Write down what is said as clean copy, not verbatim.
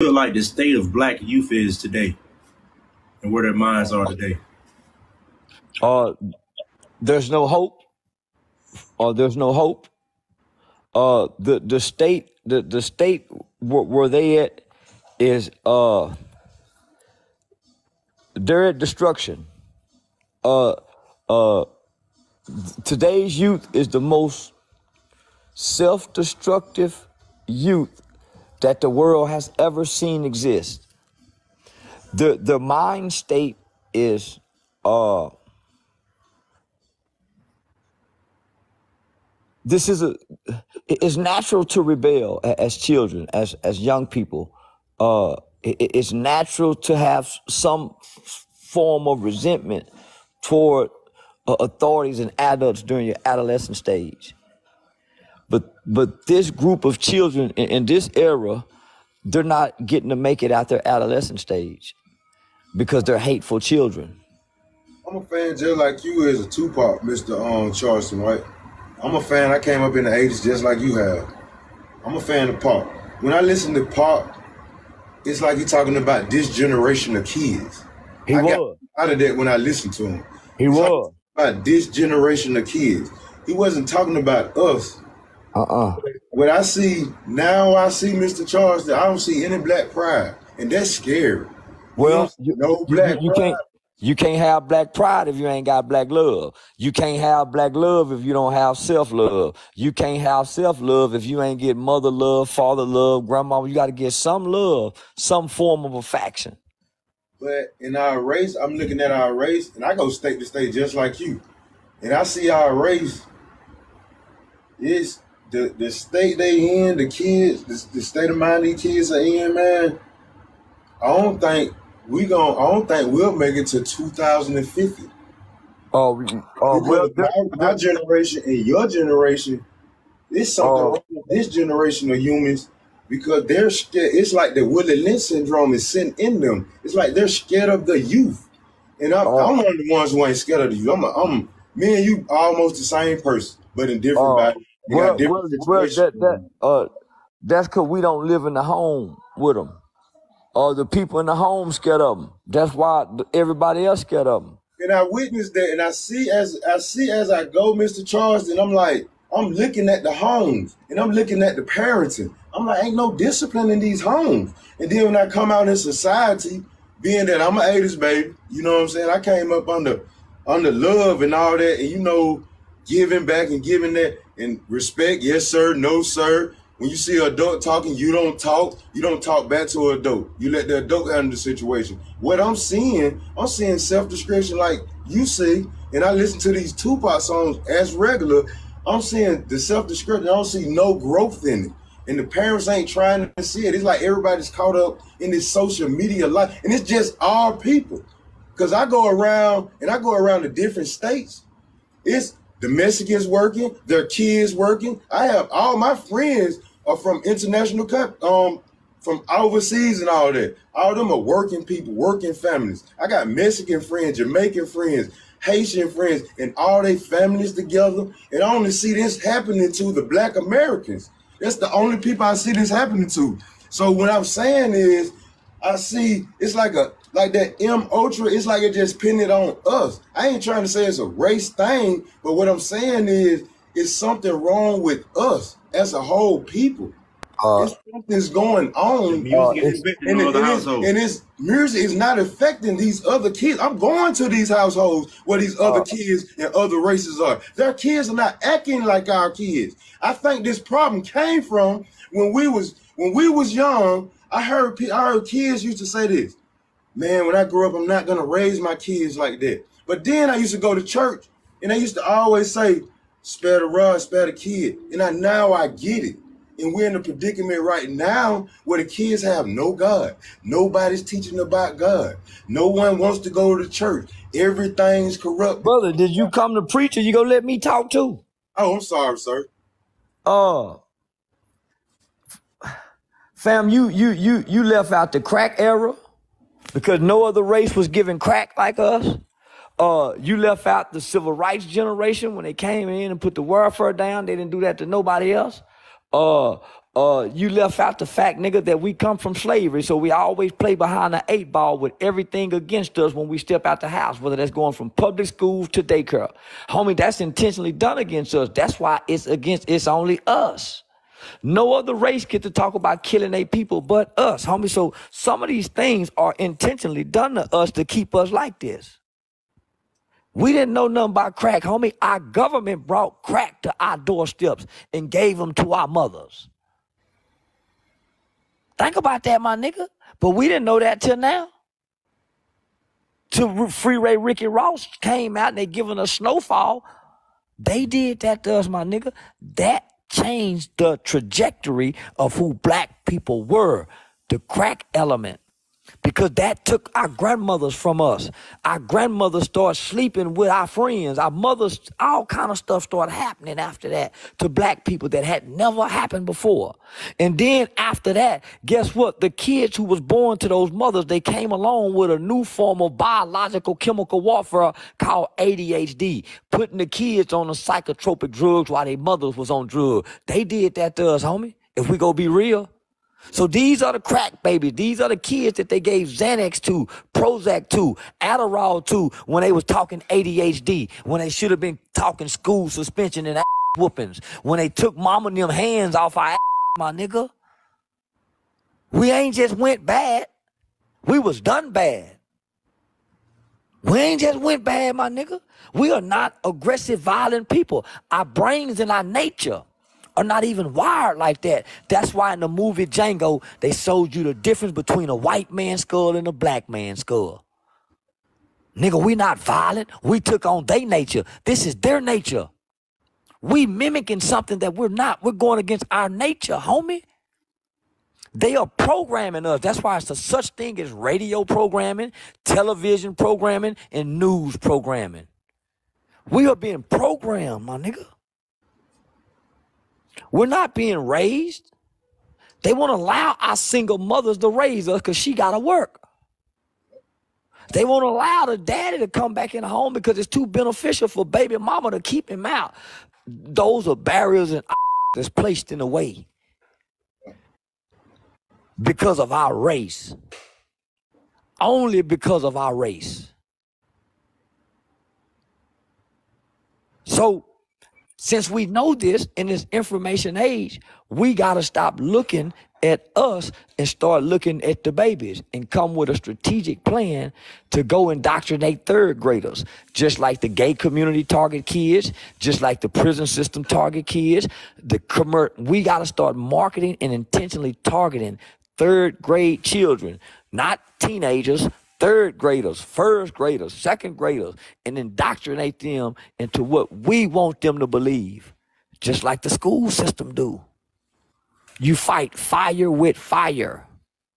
feel like the state of black youth is today and where their minds are today? Uh, there's no hope, or there's no hope. The state where they at is they're at destruction. Uh, uh, Today's youth is the most self-destructive youth that the world has ever seen exist. The mind state is this is a it's natural to rebel as children, as young people. It's natural to have some form of resentment toward authorities and adults during your adolescent stage. But this group of children in this era, they're not getting to make it out their adolescent stage because they're hateful children. I'm a fan just like you is a Tupac, Mr. Charleston, right? I'm a fan. I came up in the 80s just like you have. I'm a fan of Pac. When I listen to Pac, it's like he's talking about this generation of kids. I got out of that when I listened to him. He was. About this generation of kids. He wasn't talking about us. What I see now, I see Mr. Charleston. I don't see any black pride, and that's scary. Well, no black pride. You can't have black pride if you ain't got black love. You can't have black love if you don't have self-love. You can't have self-love if you ain't get mother love, father love, grandma. You got to get some love, some form of affection. But in our race, I'm looking at our race, and I go state to state just like you. And I see our race is the state they in, the kids, the state of mind these kids are in, man. I don't think we'll make it to 2050. Well, my generation and your generation, there's something wrong with this generation of humans because they're scared. It's like the Willie Lynch syndrome is sitting in them. It's like they're scared of the youth. And I'm one of the ones who ain't scared of the youth. Me and you almost the same person, but in different bodies. That's because we don't live in the home with them. The people in the home scared of them. That's why everybody else scared of them. And I witnessed that, and I see as I go, Mr. Charleston, I'm looking at the homes, and I'm looking at the parenting. I'm like, ain't no discipline in these homes. And then when I come out in society, being that I'm an 80s baby, you know what I'm saying? I came up under love and all that, and giving back and giving that and respect. Yes, sir. No, sir. When you see an adult talking, you don't talk. You don't talk back to an adult. You let the adult handle the situation. What I'm seeing self-description like you see, and I listen to these Tupac songs as regular. I'm seeing the self-description. I don't see no growth in it. And the parents ain't trying to see it. It's like everybody's caught up in this social media life. And it's just our people. Because I go around to different states. It's the Mexicans working, their kids working. I have all my friends are from international from overseas and all that. All of them are working people, working families. I got Mexican friends, Jamaican friends, Haitian friends, and all their families together. And I only see this happening to the Black Americans. That's the only people I see this happening to. So what I'm saying is, I see it's like that M Ultra, it's like it just pinned it on us. I ain't trying to say it's a race thing, but what I'm saying is it's something wrong with us as a whole people. Something's going on. And this music is not affecting these other kids. I'm going to these households where these other kids and other races are. Their kids are not acting like our kids. I think this problem came from when we was young. I heard kids used to say this, man, when I grow up, I'm not going to raise my kids like that. But then I used to go to church, and they used to always say, spare the rod, spare the kid. And now I get it. And we're in a predicament right now where the kids have no God. Nobody's teaching about God. No one wants to go to church. Everything's corrupt. Brother, did you come to preach or you gonna let me talk too? Oh, I'm sorry, sir. Fam, you left out the crack era because no other race was giving crack like us. You left out the civil rights generation when they came in and put the welfare down. They didn't do that to nobody else. You left out the fact, nigga, that we come from slavery, so we always play behind the 8 ball with everything against us when we step out the house, whether that's going from public schools to daycare. Homie, that's intentionally done against us. That's why it's only us. No other race get to talk about killing their people but us, homie. So some of these things are intentionally done to us to keep us like this. We didn't know nothing about crack, homie. Our government brought crack to our doorsteps and gave them to our mothers. Think about that, my nigga. But we didn't know that till now. Till Freeway Ricky Ross came out and they giving us Snowfall. They did that to us, my nigga. That changed the trajectory of who black people were. The crack element. Because that took our grandmothers from us. Our grandmothers started sleeping with our friends. Our mothers, all kind of stuff started happening after that to black people that had never happened before. And then after that, guess what? The kids who was born to those mothers, they came along with a new form of biological chemical warfare called ADHD, putting the kids on the psychotropic drugs while their mothers was on drugs. They did that to us, homie, if we go be real. So these are the crack babies. These are the kids that they gave Xanax to, Prozac to, Adderall to when they was talking ADHD, when they should have been talking school suspension and whoopings, when they took mama and them hands off our my nigga. We ain't just went bad. We was done bad. We ain't just went bad, my nigga. We are not aggressive, violent people. Our brains and our nature are not even wired like that. That's why in the movie Django, they showed you the difference between a white man's skull and a black man's skull. Nigga, we not violent. We took on their nature. This is their nature. We mimicking something that we're not. We're going against our nature, homie. They are programming us. That's why it's a such thing as radio programming, television programming, and news programming. We are being programmed, my nigga. We're not being raised. They won't allow our single mothers to raise us because she got to work. They won't allow the daddy to come back in the home because it's too beneficial for baby mama to keep him out. Those are barriers and that's placed in the way because of our race. Only because of our race. So, since we know this in this information age, we got to stop looking at us and start looking at the babies and come with a strategic plan to go indoctrinate third graders, just like the gay community target kids, just like the prison system target kids. We got to start marketing and intentionally targeting third grade children, not teenagers, third graders, first graders, second graders, and indoctrinate them into what we want them to believe, just like the school system do. You fight fire with fire.